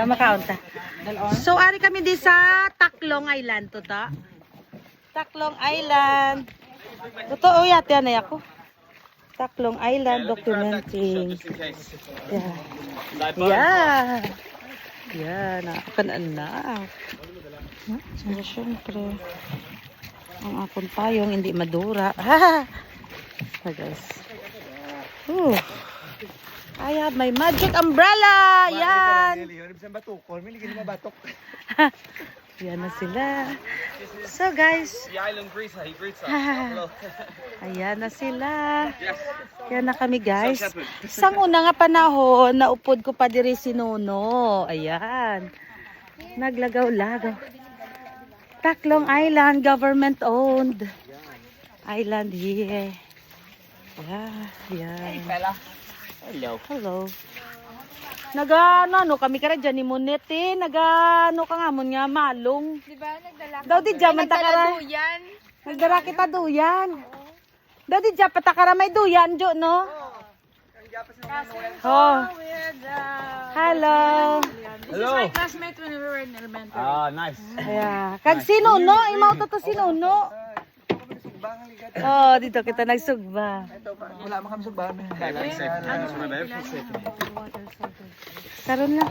Makaunta. So, ari kami di sa Taklong Island to ta. Taklong Island. Totoo yata yan ako. Taklong Island documenting. Yeah. Yeah. Yeah, nakakananak. So, syempre, ang akong payong hindi madura. So, guys. I have my magic umbrella. Yan. Yan na sila. So guys. Ayan na sila. Yan na kami guys. Sang una nga panahon, naupod ko pa diri si Nuno. Ayan. Naglagaw-lagaw. Taklong Island, government owned. Island here. Yeah. Hey fella. Hello. Hello. Nagano kami kara dyan ni Monete. Nagano ka nga mo nga malong. Diba nagdala ka? Daw di dyan man takara. Duyan. Nagdara kita duyan. Daw di dyan patakara may duyan jo no. Oh. Hello. This is my classmate when we were in elementary. Ah, nice. Yeah. Kag sino no? Imaw to sino no? Oh, dito kita nagsugba. Wala man kami sugbahan. Karon na.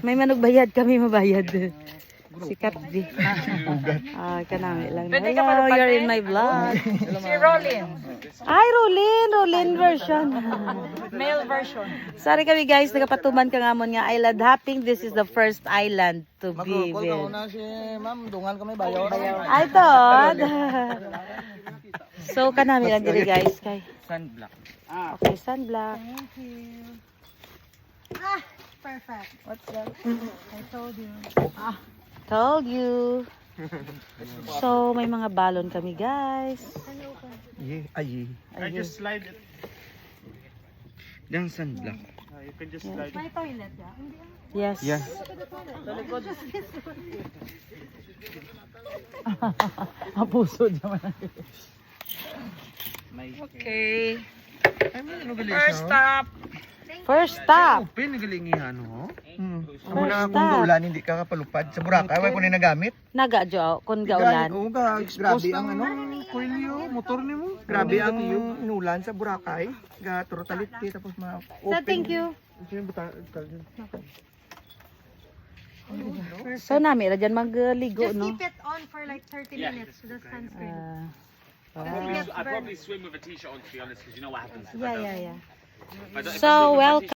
May manugbayad kami mabayad. Sikat di. Kanami lang. Hello, you're in my vlog. Si Rolin. Ay, Rolin version. Male version. Sorry kami guys, nagapatuman ka nga mo nga island hopping. This is the first island to be Mag-call with. na si ma'am, dungan kami bayaw. Ay, Todd. So, kanami lang diri guys. Kay. Sunblock. Okay, sunblock. Thank you. Perfect. What's that? I told you. Told you. So, may mga balon kami guys. Ay. I just slide it. Yung sunblock. You can just slide it. May toilet ya? Yes. Yeah. Ang puso naman. Okay. Ano gali First stop. First stop. Open nagalingihan ho. Amo First na stop. kung ulan hindi ka kapalupad sa Boracay, wala ko ni nagamit. Naga-jo, kung gaulan. Oo ga, grabe ang ano, coilyo, motor nimo. Grabe ang inulan sa Boracay. Ga totalit tapos ma So, thank you. Sino buta? So, nami, radyan magligo, Just no? keep it on for like 30 minutes to the sunscreen. I'd probably swim with a t-shirt on, to be honest, because you know what happens. Yeah. If I don't- So, welcome.